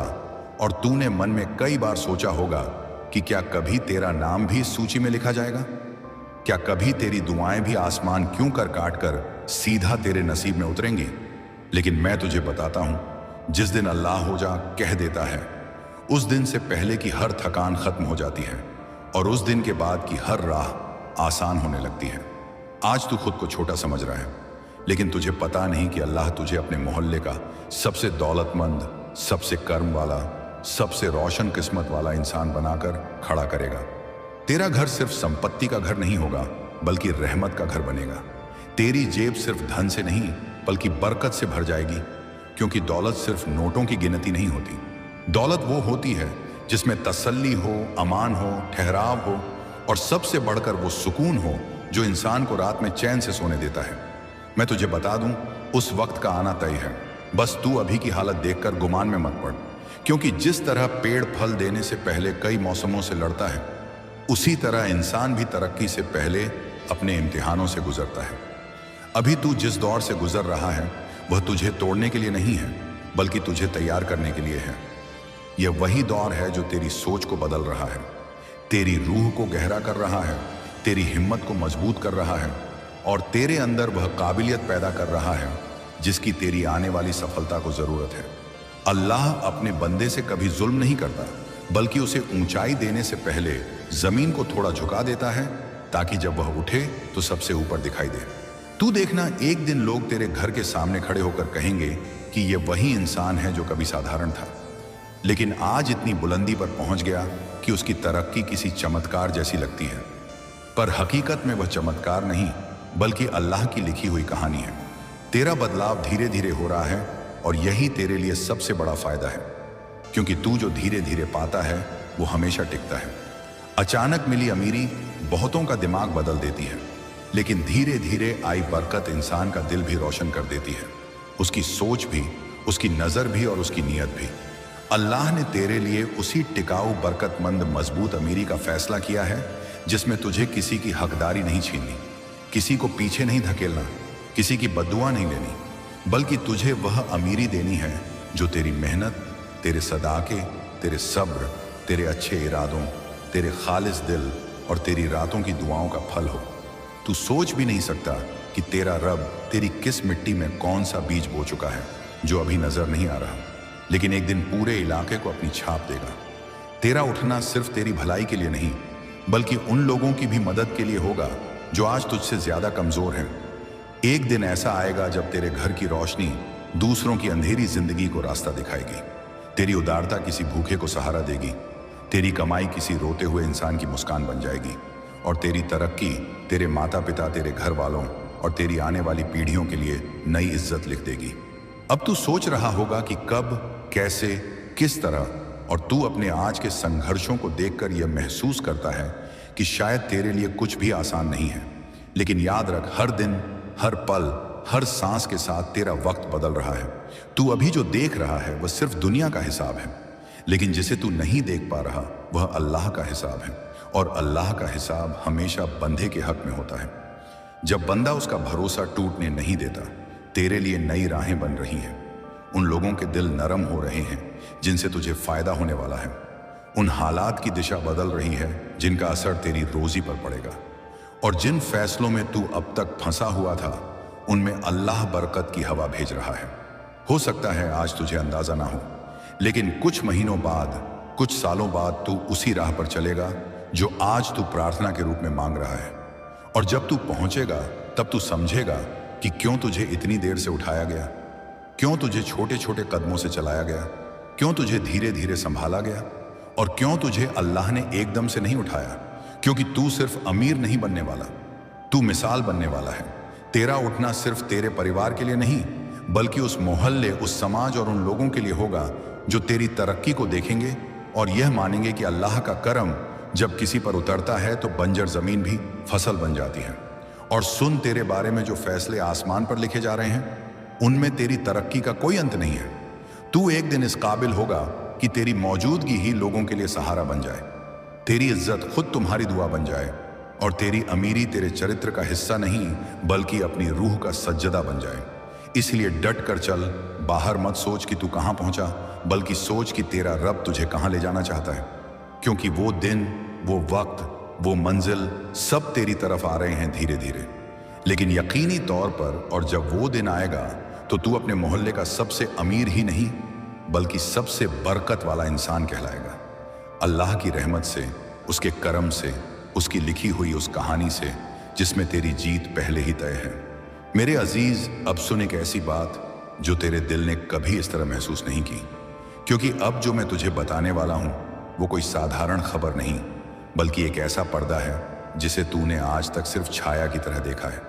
Speaker 1: और तूने मन में कई बार सोचा होगा कि क्या कभी तेरा नाम भी इस सूची में लिखा जाएगा? क्या कभी तेरी दुआएं भी आसमान क्यों कर काट कर सीधा तेरे नसीब में उतरेंगी? लेकिन मैं तुझे बताता हूं, जिस दिन अल्लाह हो जा कह देता है, उस दिन से पहले की हर थकान खत्म हो जाती है और उस दिन के बाद की हर राह आसान होने लगती है। आज तू खुद को छोटा समझ रहा है, लेकिन तुझे पता नहीं कि अल्लाह तुझे अपने मोहल्ले का सबसे दौलतमंद, सबसे कर्म वाला, सबसे रोशन किस्मत वाला इंसान बनाकर खड़ा करेगा। तेरा घर सिर्फ संपत्ति का घर नहीं होगा बल्कि रहमत का घर बनेगा। तेरी जेब सिर्फ धन से नहीं बल्कि बरकत से भर जाएगी, क्योंकि दौलत सिर्फ नोटों की गिनती नहीं होती। दौलत वो होती है जिसमें तसल्ली हो, अमान हो, ठहराव हो और सबसे बढ़कर वो सुकून हो जो इंसान को रात में चैन से सोने देता है। मैं तुझे बता दूं, उस वक्त का आना तय है। बस तू अभी की हालत देखकर गुमान में मत पड़, क्योंकि जिस तरह पेड़ फल देने से पहले कई मौसमों से लड़ता है, उसी तरह इंसान भी तरक्की से पहले अपने इम्तिहानों से गुजरता है। अभी तू जिस दौर से गुजर रहा है वह तुझे तोड़ने के लिए नहीं है बल्कि तुझे तैयार करने के लिए है। यह वही दौर है जो तेरी सोच को बदल रहा है, तेरी रूह को गहरा कर रहा है, तेरी हिम्मत को मजबूत कर रहा है और तेरे अंदर वह काबिलियत पैदा कर रहा है जिसकी तेरी आने वाली सफलता को जरूरत है। अल्लाह अपने बंदे से कभी जुल्म नहीं करता, बल्कि उसे ऊंचाई देने से पहले जमीन को थोड़ा झुका देता है ताकि जब वह उठे तो सबसे ऊपर दिखाई दे। तू देखना, एक दिन लोग तेरे घर के सामने खड़े होकर कहेंगे कि यह वही इंसान है जो कभी साधारण था, लेकिन आज इतनी बुलंदी पर पहुंच गया कि उसकी तरक्की किसी चमत्कार जैसी लगती है। पर हकीकत में वह चमत्कार नहीं, बल्कि अल्लाह की लिखी हुई कहानी है। तेरा बदलाव धीरे धीरे हो रहा है और यही तेरे लिए सबसे बड़ा फायदा है, क्योंकि तू जो धीरे धीरे पाता है वो हमेशा टिकता है। अचानक मिली अमीरी बहुतों का दिमाग बदल देती है, लेकिन धीरे धीरे आई बरकत इंसान का दिल भी रोशन कर देती है, उसकी सोच भी, उसकी नजर भी और उसकी नीयत भी। अल्लाह ने तेरे लिए उसी टिकाऊ, बरकतमंद, मजबूत अमीरी का फैसला किया है जिसमें तुझे किसी की हकदारी नहीं छीननी, किसी को पीछे नहीं धकेलना, किसी की बद्दुआ नहीं लेनी, बल्कि तुझे वह अमीरी देनी है जो तेरी मेहनत, तेरे सदाके, तेरे सब्र, तेरे अच्छे इरादों, तेरे खालिस दिल और तेरी रातों की दुआओं का फल हो। तू सोच भी नहीं सकता कि तेरा रब तेरी किस मिट्टी में कौन सा बीज बो चुका है जो अभी नजर नहीं आ रहा, लेकिन एक दिन पूरे इलाके को अपनी छाप देगा। तेरा उठना सिर्फ तेरी भलाई के लिए नहीं, बल्कि उन लोगों की भी मदद के लिए होगा जो आज तुझसे ज्यादा कमजोर हैं। एक दिन ऐसा आएगा जब तेरे घर की रोशनी दूसरों की अंधेरी जिंदगी को रास्ता दिखाएगी, तेरी उदारता किसी भूखे को सहारा देगी, तेरी कमाई किसी रोते हुए इंसान की मुस्कान बन जाएगी, और तेरी तरक्की तेरे माता पिता, तेरे घर वालों और तेरी आने वाली पीढ़ियों के लिए नई इज्जत लिख देगी। अब तू सोच रहा होगा कि कब, कैसे, किस तरह, और तू अपने आज के संघर्षों को देखकर यह महसूस करता है कि शायद तेरे लिए कुछ भी आसान नहीं है। लेकिन याद रख, हर दिन, हर पल, हर सांस के साथ तेरा वक्त बदल रहा है। तू अभी जो देख रहा है वह सिर्फ दुनिया का हिसाब है, लेकिन जिसे तू नहीं देख पा रहा वह अल्लाह का हिसाब है, और अल्लाह का हिसाब हमेशा बंदे के हक में होता है। जब बंदा उसका भरोसा टूटने नहीं देता, तेरे लिए नई राहें बन रही हैं। उन लोगों के दिल नरम हो रहे हैं जिनसे तुझे फायदा होने वाला है। उन हालात की दिशा बदल रही है जिनका असर तेरी रोजी पर पड़ेगा, और जिन फैसलों में तू अब तक फंसा हुआ था उनमें अल्लाह बरकत की हवा भेज रहा है। हो सकता है आज तुझे अंदाजा ना हो, लेकिन कुछ महीनों बाद, कुछ सालों बाद तू उसी राह पर चलेगा जो आज तू प्रार्थना के रूप में मांग रहा है। और जब तू पहुंचेगा तब तू समझेगा कि क्यों तुझे इतनी देर से उठाया गया, क्यों तुझे छोटे छोटे कदमों से चलाया गया, क्यों तुझे धीरे धीरे संभाला गया, और क्यों तुझे अल्लाह ने एकदम से नहीं उठाया। क्योंकि तू सिर्फ अमीर नहीं बनने वाला, तू मिसाल बनने वाला है। तेरा उठना सिर्फ तेरे परिवार के लिए नहीं, बल्कि उस मोहल्ले, उस समाज और उन लोगों के लिए होगा जो तेरी तरक्की को देखेंगे और यह मानेंगे कि अल्लाह का करम जब किसी पर उतरता है तो बंजर जमीन भी फसल बन जाती है। और सुन, तेरे बारे में जो फैसले आसमान पर लिखे जा रहे हैं उनमें तेरी तरक्की का कोई अंत नहीं है। तू एक दिन इस काबिल होगा कि तेरी मौजूदगी ही लोगों के लिए सहारा बन जाए, तेरी इज्जत खुद तुम्हारी दुआ बन जाए, और तेरी अमीरी तेरे चरित्र का हिस्सा नहीं बल्कि अपनी रूह का सज्जदा बन जाए। इसलिए डट कर चल, बाहर मत सोच कि तू कहां पहुंचा, बल्कि सोच कि तेरा रब तुझे कहां ले जाना चाहता है। क्योंकि वो दिन, वो वक्त, वो मंजिल सब तेरी तरफ आ रहे हैं धीरे धीरे, लेकिन यकीनी तौर पर। और जब वो दिन आएगा तो तू अपने मोहल्ले का सबसे अमीर ही नहीं बल्कि सबसे बरकत वाला इंसान कहलाएगा। अल्लाह की रहमत से, उसके करम से, उसकी लिखी हुई उस कहानी से जिसमें तेरी जीत पहले ही तय है। मेरे अजीज, अब सुन एक ऐसी बात जो तेरे दिल ने कभी इस तरह महसूस नहीं की, क्योंकि अब जो मैं तुझे बताने वाला हूं वो कोई साधारण खबर नहीं, बल्कि एक ऐसा पर्दा है जिसे तूने आज तक सिर्फ छाया की तरह देखा है,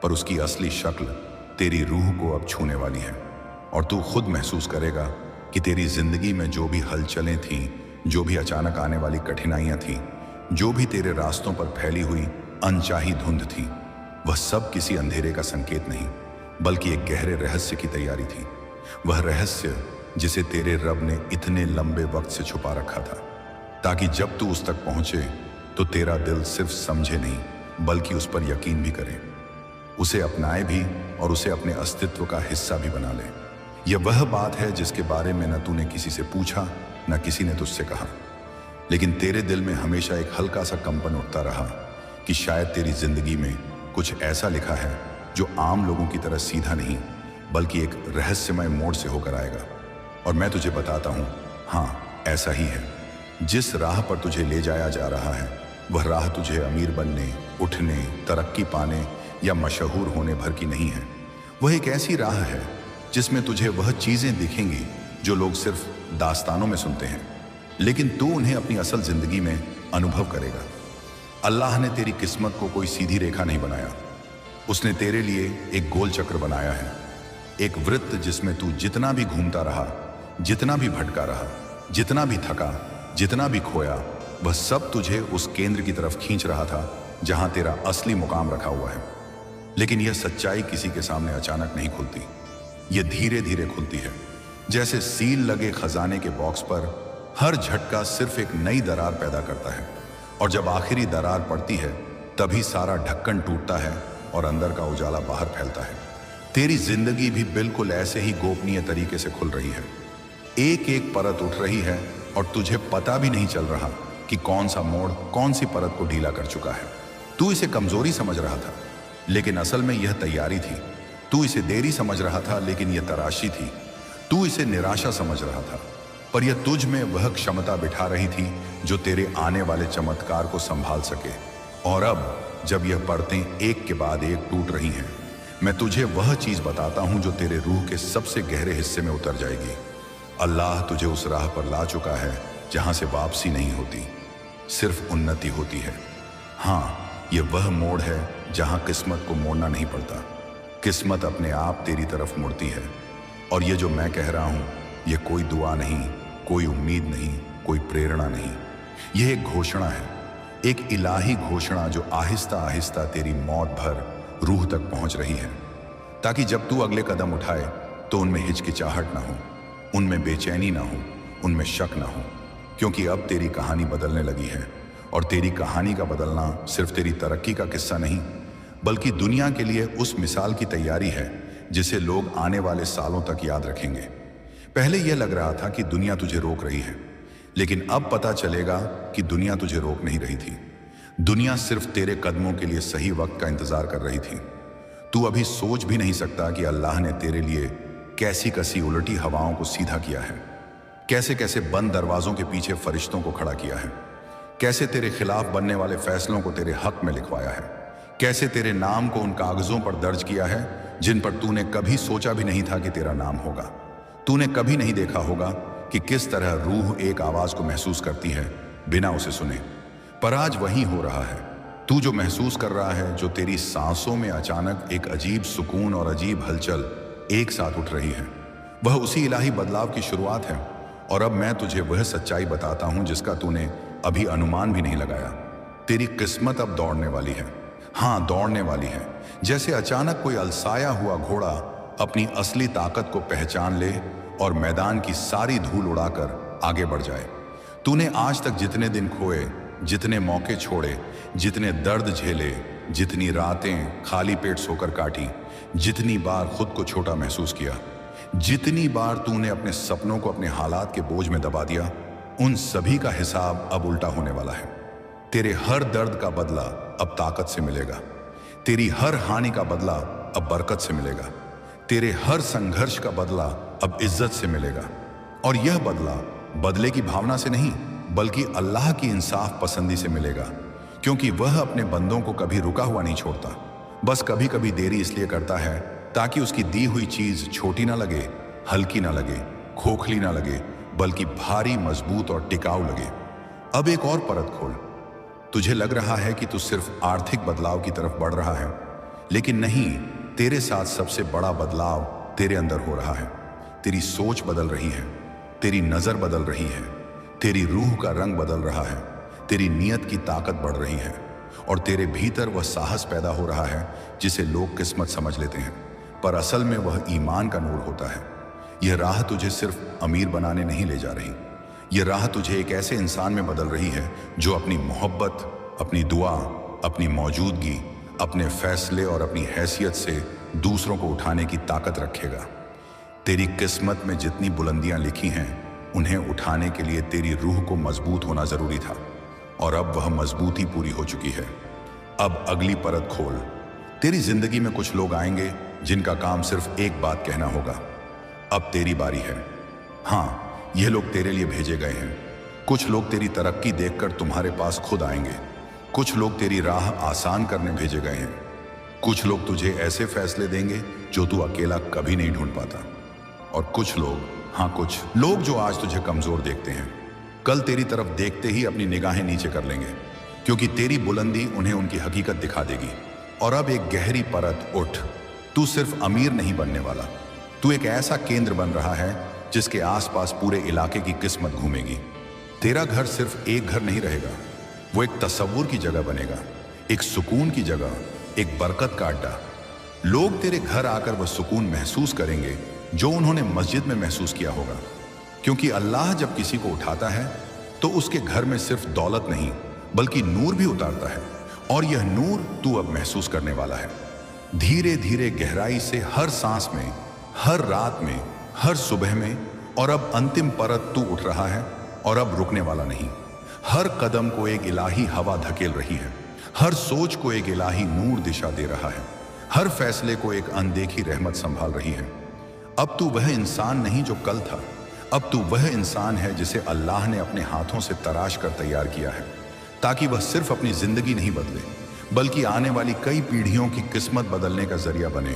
Speaker 1: पर उसकी असली शक्ल तेरी रूह को अब छूने वाली है। और तू खुद महसूस करेगा कि तेरी जिंदगी में जो भी हलचलें थीं, जो भी अचानक आने वाली कठिनाइयां थीं, जो भी तेरे रास्तों पर फैली हुई अनचाही धुंध थी, वह सब किसी अंधेरे का संकेत नहीं बल्कि एक गहरे रहस्य की तैयारी थी। वह रहस्य जिसे तेरे रब ने इतने लंबे वक्त से छुपा रखा था, ताकि जब तू उस तक पहुंचे तो तेरा दिल सिर्फ समझे नहीं बल्कि उस पर यकीन भी करे, उसे अपनाए भी और उसे अपने अस्तित्व का हिस्सा भी बना ले। यह वह बात है जिसके बारे में न तूने किसी से पूछा, न किसी ने तुझसे कहा, लेकिन तेरे दिल में हमेशा एक हल्का सा कंपन उठता रहा कि शायद तेरी जिंदगी में कुछ ऐसा लिखा है जो आम लोगों की तरह सीधा नहीं, बल्कि एक रहस्यमय मोड़ से होकर आएगा। और मैं तुझे बताता हूँ, हाँ, ऐसा ही है। जिस राह पर तुझे ले जाया जा रहा है, वह राह तुझे अमीर बनने, उठने, तरक्की पाने या मशहूर होने भर की नहीं है। वह एक ऐसी राह है जिसमें तुझे वह चीज़ें दिखेंगी जो लोग सिर्फ दास्तानों में सुनते हैं, लेकिन तू उन्हें अपनी असल जिंदगी में अनुभव करेगा। अल्लाह ने तेरी किस्मत को कोई सीधी रेखा नहीं बनाया। उसने तेरे लिए एक गोल चक्र बनाया है, एक वृत्त जिसमें तू जितना भी घूमता रहा, जितना भी भटका रहा, जितना भी थका, जितना भी खोया, वह सब तुझे उस केंद्र की तरफ खींच रहा था जहां तेरा असली मुकाम रखा हुआ है। लेकिन यह सच्चाई किसी के सामने अचानक नहीं खुलती, यह धीरे धीरे खुलती है। जैसे सील लगे खजाने के बॉक्स पर हर झटका सिर्फ एक नई दरार पैदा करता है, और जब आखिरी दरार पड़ती है तभी सारा ढक्कन टूटता है और अंदर का उजाला बाहर फैलता है। तेरी जिंदगी भी बिल्कुल ऐसे ही गोपनीय तरीके से खुल रही है। एक एक परत उठ रही है और तुझे पता भी नहीं चल रहा कि कौन सा मोड़ कौन सी परत को ढीला कर चुका है। तू इसे कमजोरी समझ रहा था, लेकिन असल में यह तैयारी थी। तू इसे देरी समझ रहा था, लेकिन यह तराशी थी। तू इसे निराशा समझ रहा था, पर यह तुझ में वह क्षमता बिठा रही थी जो तेरे आने वाले चमत्कार को संभाल सके। और अब जब यह परतें एक के बाद एक टूट रही हैं, मैं तुझे वह चीज बताता हूं जो तेरे रूह के सबसे गहरे हिस्से में उतर जाएगी। अल्लाह तुझे उस राह पर ला चुका है जहां से वापसी नहीं होती, सिर्फ उन्नति होती है। हाँ, यह वह मोड़ है जहां किस्मत को मोड़ना नहीं पड़ता। किस्मत अपने आप तेरी तरफ मुड़ती है। और यह जो मैं कह रहा हूं, यह कोई दुआ नहीं, कोई उम्मीद नहीं, कोई प्रेरणा नहीं। यह एक घोषणा है, एक इलाही घोषणा जो आहिस्ता आहिस्ता तेरी मौत भर रूह तक पहुंच रही है, ताकि जब तू अगले कदम उठाए तो उनमें हिचकिचाहट ना हो, उनमें बेचैनी ना हो, उनमें शक ना हो। क्योंकि अब तेरी कहानी बदलने लगी है, और तेरी कहानी का बदलना सिर्फ तेरी तरक्की का किस्सा नहीं, बल्कि दुनिया के लिए उस मिसाल की तैयारी है जिसे लोग आने वाले सालों तक याद रखेंगे। पहले यह लग रहा था कि दुनिया तुझे रोक रही है, लेकिन अब पता चलेगा कि दुनिया तुझे रोक नहीं रही थी। दुनिया सिर्फ तेरे कदमों के लिए सही वक्त का इंतजार कर रही थी। तू अभी सोच भी नहीं सकता कि अल्लाह ने तेरे लिए कैसी कसी उलटी हवाओं को सीधा किया है, कैसे कैसे बंद दरवाजों के पीछे फरिश्तों को खड़ा किया है, कैसे तेरे खिलाफ बनने वाले फैसलों को तेरे हक में लिखवाया है, कैसे तेरे नाम को उन कागजों पर दर्ज किया है जिन पर तूने कभी सोचा भी नहीं था कि तेरा नाम होगा। तूने कभी नहीं देखा होगा कि किस तरह रूह एक आवाज को महसूस करती है बिना उसे सुने, पर आज वही हो रहा है। तू जो महसूस कर रहा है, जो तेरी सांसों में अचानक एक अजीब सुकून और अजीब हलचल एक साथ उठ रही है, वह उसी इलाही बदलाव की शुरुआत है। और अब मैं तुझे वह सच्चाई बताता हूं जिसका तूने अभी अनुमान भी नहीं लगाया। तेरी किस्मत अब दौड़ने वाली है। हाँ, दौड़ने वाली है। जैसे अचानक कोई अलसाया हुआ घोड़ा अपनी असली ताकत को पहचान ले और मैदान की सारी धूल उड़ाकर आगे बढ़ जाए। तूने आज तक जितने दिन खोए, जितने मौके छोड़े, जितने दर्द झेले, जितनी रातें खाली पेट सोकर काटी, जितनी बार खुद को छोटा महसूस किया, जितनी बार तूने अपने सपनों को अपने हालात के बोझ में दबा दिया, उन सभी का हिसाब अब उल्टा होने वाला है। तेरे हर दर्द का बदला अब ताकत से मिलेगा। तेरी हर हानि का बदला अब बरकत से मिलेगा। तेरे हर संघर्ष का बदला अब इज्जत से मिलेगा। और यह बदला बदले की भावना से नहीं, बल्कि अल्लाह की इंसाफ पसंदी से मिलेगा, क्योंकि वह अपने बंदों को कभी रुका हुआ नहीं छोड़ता। बस कभी कभी देरी इसलिए करता है ताकि उसकी दी हुई चीज छोटी ना लगे, हल्की ना लगे, खोखली ना लगे, बल्कि भारी, मजबूत और टिकाऊ लगे। अब एक और परत खोल। तुझे लग रहा है कि तू सिर्फ आर्थिक बदलाव की तरफ बढ़ रहा है, लेकिन नहीं, तेरे साथ सबसे बड़ा बदलाव तेरे अंदर हो रहा है। तेरी सोच बदल रही है, तेरी नजर बदल रही है, तेरी रूह का रंग बदल रहा है, तेरी नीयत की ताकत बढ़ रही है, और तेरे भीतर वह साहस पैदा हो रहा है जिसे लोग किस्मत समझ लेते हैं, पर असल में वह ईमान का नूर होता है। यह राह तुझे सिर्फ अमीर बनाने नहीं ले जा रही, यह राह तुझे एक ऐसे इंसान में बदल रही है जो अपनी मोहब्बत, अपनी दुआ, अपनी मौजूदगी, अपने फैसले और अपनी हैसियत से दूसरों को उठाने की ताकत रखेगा। तेरी किस्मत में जितनी बुलंदियां लिखी हैं, उन्हें उठाने के लिए तेरी रूह को मजबूत होना जरूरी था, और अब वह मजबूती पूरी हो चुकी है। अब अगली परत खोल। तेरी जिंदगी में कुछ लोग आएंगे जिनका काम सिर्फ एक बात कहना होगा, अब तेरी बारी है। हाँ, यह लोग तेरे लिए भेजे गए हैं। कुछ लोग तेरी तरक्की देखकर तुम्हारे पास खुद आएंगे। कुछ लोग तेरी राह आसान करने भेजे गए हैं। कुछ लोग तुझे ऐसे फैसले देंगे जो तू अकेला कभी नहीं ढूंढ पाता। और कुछ लोग जो आज तुझे कमजोर देखते हैं, कल तेरी तरफ देखते ही अपनी निगाहें नीचे कर लेंगे, क्योंकि तेरी बुलंदी उन्हें उनकी हकीकत दिखा देगी। और अब एक गहरी परत उठ। तू सिर्फ अमीर नहीं बनने वाला, तू एक ऐसा केंद्र बन रहा है जिसके आसपास पूरे इलाके की किस्मत घूमेगी। तेरा घर सिर्फ एक घर नहीं रहेगा, वो एक तस्वुर की जगह बनेगा, एक सुकून की जगह, एक बरकत का अड्डा। लोग तेरे घर आकर वह सुकून महसूस करेंगे जो उन्होंने मस्जिद में महसूस किया होगा, क्योंकि अल्लाह जब किसी को उठाता है तो उसके घर में सिर्फ दौलत नहीं बल्कि नूर भी उतारता है। और यह नूर तू अब महसूस करने वाला है, धीरे धीरे गहराई से, हर सांस में, हर रात में, हर सुबह में। और अब अंतिम परत तू उठ रहा है और अब रुकने वाला नहीं। हर कदम को एक इलाही हवा धकेल रही है, हर सोच को एक इलाही नूर दिशा दे रहा है, हर फैसले को एक अनदेखी रहमत संभाल रही है। अब तू वह इंसान नहीं जो कल था, अब तू वह इंसान है जिसे अल्लाह ने अपने हाथों से तराश कर तैयार किया है, ताकि वह सिर्फ अपनी जिंदगी नहीं बदले बल्कि आने वाली कई पीढ़ियों की किस्मत बदलने का जरिया बने।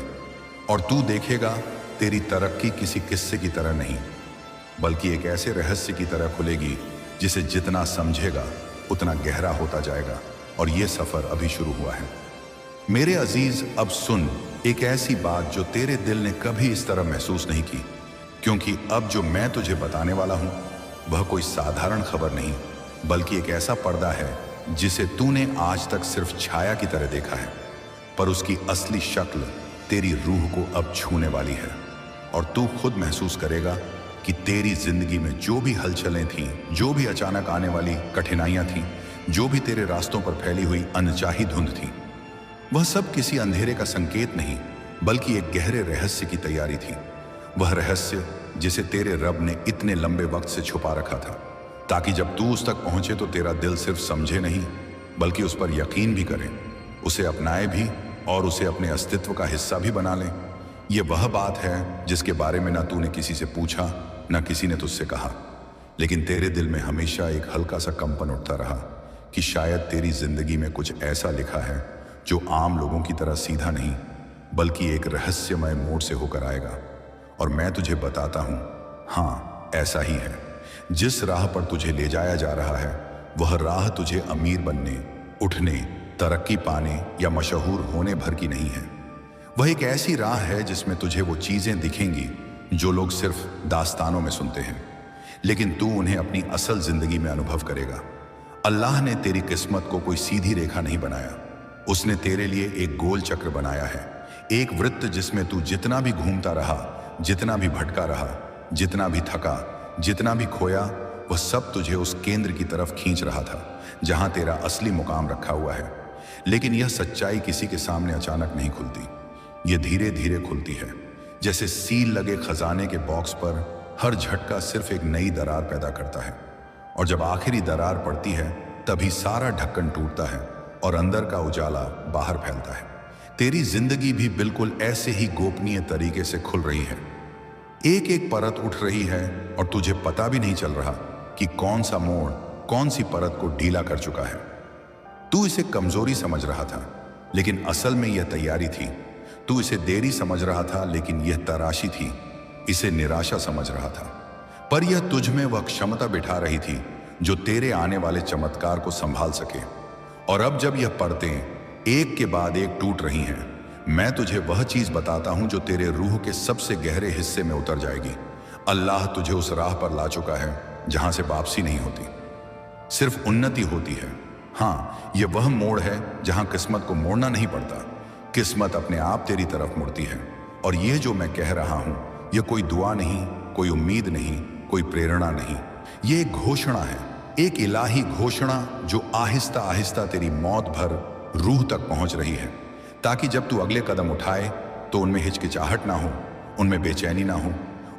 Speaker 1: और तू देखेगा, तेरी तरक्की किसी किस्से की तरह नहीं बल्कि एक ऐसे रहस्य की तरह खुलेगी जिसे जितना समझेगा उतना गहरा होता जाएगा। और यह सफर अभी शुरू हुआ है। मेरे अजीज, अब सुन एक ऐसी बात जो तेरे दिल ने कभी इस तरह महसूस नहीं की, क्योंकि अब जो मैं तुझे बताने वाला हूं वह कोई साधारण खबर नहीं बल्कि एक ऐसा पर्दा है जिसे तूने आज तक सिर्फ छाया की तरह देखा है, पर उसकी असली शक्ल तेरी रूह को अब छूने वाली है। और तू खुद महसूस करेगा कि तेरी जिंदगी में जो भी हलचलें थीं, जो भी अचानक आने वाली कठिनाइयां थीं, जो भी तेरे रास्तों पर फैली हुई अनचाही धुंध थी, वह सब किसी अंधेरे का संकेत नहीं बल्कि एक गहरे रहस्य की तैयारी थी। वह रहस्य जिसे तेरे रब ने इतने लंबे वक्त से छुपा रखा था, ताकि जब तू उस तक पहुंचे तो तेरा दिल सिर्फ समझे नहीं बल्कि उस पर यकीन भी करे, उसे अपनाए भी और उसे अपने अस्तित्व का हिस्सा भी बना ले। यह वह बात है जिसके बारे में ना तूने किसी से पूछा, ना किसी ने तुझसे कहा, लेकिन तेरे दिल में हमेशा एक हल्का सा कंपन उठता रहा कि शायद तेरी जिंदगी में कुछ ऐसा लिखा है जो आम लोगों की तरह सीधा नहीं बल्कि एक रहस्यमय मोड़ से होकर आएगा। और मैं तुझे बताता हूं, हाँ, ऐसा ही है। जिस राह पर तुझे ले जाया जा रहा है वह राह तुझे अमीर बनने, उठने, तरक्की पाने या मशहूर होने भर की नहीं है। वह एक ऐसी राह है जिसमें तुझे वो चीजें दिखेंगी जो लोग सिर्फ दास्तानों में सुनते हैं, लेकिन तू उन्हें अपनी असल जिंदगी में अनुभव करेगा। अल्लाह ने तेरी किस्मत को कोई सीधी रेखा नहीं बनाया, उसने तेरे लिए एक गोल चक्र बनाया है, एक वृत्त जिसमें तू जितना भी घूमता रहा, जितना भी भटका रहा, जितना भी थका, जितना भी खोया, वह सब तुझे उस केंद्र की तरफ खींच रहा था जहां तेरा असली मुकाम रखा हुआ है। लेकिन यह सच्चाई किसी के सामने अचानक नहीं खुलती, यह धीरे धीरे खुलती है। जैसे सील लगे खजाने के बॉक्स पर हर झटका सिर्फ एक नई दरार पैदा करता है, और जब आखिरी दरार पड़ती है तभी सारा ढक्कन टूटता है और अंदर का उजाला बाहर फैलता है। तेरी जिंदगी भी बिल्कुल ऐसे ही गोपनीय तरीके से खुल रही है, एक एक परत उठ रही है और तुझे पता भी नहीं चल रहा कि कौन सा मोड़ कौन सी परत को ढीला कर चुका है। तू इसे कमजोरी समझ रहा था लेकिन असल में यह तैयारी थी। तू इसे देरी समझ रहा था लेकिन यह तराशी थी, इसे निराशा समझ रहा था। पर यह तुझ में वह क्षमता बिठा रही थी जो तेरे आने वाले चमत्कार को संभाल सके। और अब जब यह परतें एक के बाद एक टूट रही हैं, मैं तुझे वह चीज बताता हूं जो तेरे रूह के सबसे गहरे हिस्से में उतर जाएगी। अल्लाह तुझे उस राह पर ला चुका है जहां से वापसी नहीं होती, सिर्फ उन्नति होती है। हाँ, यह वह मोड़ है जहां किस्मत को मोड़ना नहीं पड़ता, किस्मत अपने आप तेरी तरफ मुड़ती है। और यह जो मैं कह रहा हूं, यह कोई दुआ नहीं, कोई उम्मीद नहीं, कोई प्रेरणा नहीं, यह एक घोषणा है, एक इलाही घोषणा जो आहिस्ता आहिस्ता तेरी मौत भर रूह तक पहुंच रही है, ताकि जब तू अगले कदम उठाए तो उनमें हिचकिचाहट ना हो, उनमें बेचैनी ना हो,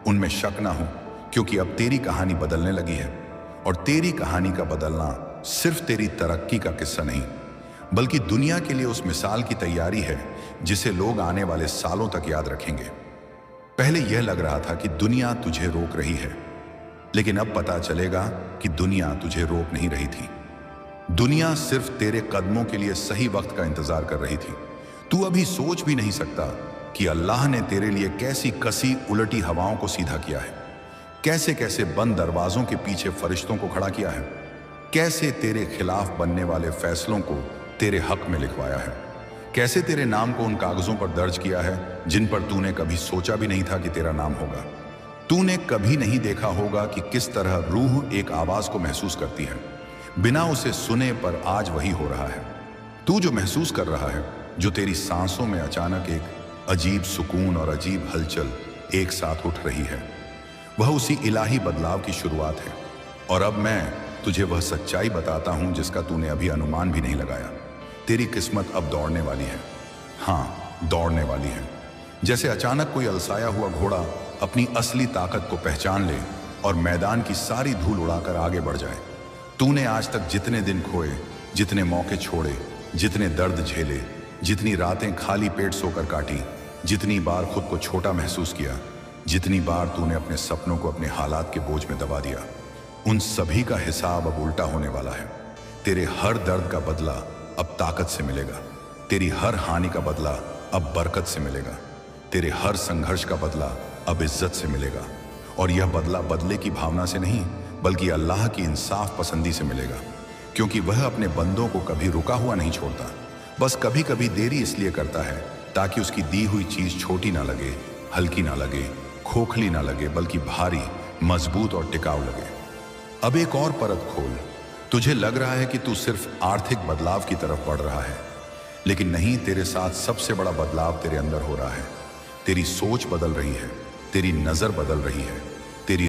Speaker 1: उनमें शक ना हो, क्योंकि अब तेरी कहानी बदलने लगी है। और तेरी कहानी का बदलना सिर्फ तेरी तरक्की का किस्सा नहीं बल्कि दुनिया के लिए उस मिसाल की तैयारी है जिसे लोग आने वाले सालों तक याद रखेंगे। पहले यह लग रहा था कि दुनिया तुझे रोक रही है, लेकिन अब पता चलेगा कि दुनिया तुझे रोक नहीं रही थी। दुनिया सिर्फ तेरे कदमों के लिए सही वक्त का इंतजार कर रही थी। तू अभी सोच भी नहीं सकता कि अल्लाह ने तेरे लिए कैसी कसी उलटी हवाओं को सीधा किया है, कैसे कैसे बंद दरवाजों के पीछे फरिश्तों को खड़ा किया है, कैसे तेरे खिलाफ बनने वाले फैसलों को तेरे हक में लिखवाया है, कैसे तेरे नाम को उन कागजों पर दर्ज किया है जिन पर तूने कभी सोचा भी नहीं था कि तेरा नाम होगा। तूने कभी नहीं देखा होगा कि किस तरह रूह एक आवाज को महसूस करती है बिना उसे सुने, पर आज वही हो रहा है। तू जो महसूस कर रहा है, जो तेरी सांसों में अचानक एक अजीब सुकून और अजीब हलचल एक साथ उठ रही है, वह उसी इलाही बदलाव की शुरुआत है। और अब मैं तुझे वह सच्चाई बताता हूं जिसका तूने अभी अनुमान भी नहीं लगाया। तेरी किस्मत अब दौड़ने वाली है। हाँ, दौड़ने वाली है। जैसे अचानक कोई अलसाया हुआ घोड़ा अपनी असली ताकत को पहचान ले और मैदान की सारी धूल उड़ाकर आगे बढ़ जाए। तूने आज तक जितने दिन खोए, जितने मौके छोड़े, जितने दर्द झेले, जितनी रातें खाली पेट सोकर काटी, जितनी बार खुद को छोटा महसूस किया, जितनी बार तूने अपने सपनों को अपने हालात के बोझ में दबा दिया, उन सभी का हिसाब अब उल्टा होने वाला है। तेरे हर दर्द का बदला अब ताकत से मिलेगा। तेरी हर हानि का बदला अब बरकत से मिलेगा। तेरे हर संघर्ष का बदला अब इज्जत से मिलेगा। और यह बदला बदले की भावना से नहीं, बल्कि अल्लाह की इंसाफ पसंदी से मिलेगा, क्योंकि वह अपने बंदों को कभी रुका हुआ नहीं छोड़ता। बस कभी कभी देरी इसलिए करता है ताकि उसकी दी हुई चीज छोटी ना लगे, हल्की ना लगे, खोखली ना लगे, बल्कि भारी, मजबूत और टिकाऊ लगे। अब एक और परत खोल। तुझे लग रहा है कि तू सिर्फ आर्थिक बदलाव की तरफ बढ़ रहा है, लेकिन नहीं, तेरे साथ सबसे बड़ा बदलाव तेरे अंदर हो रहा है। तेरी सोच बदल रही है, तेरी नजर बदल रही है,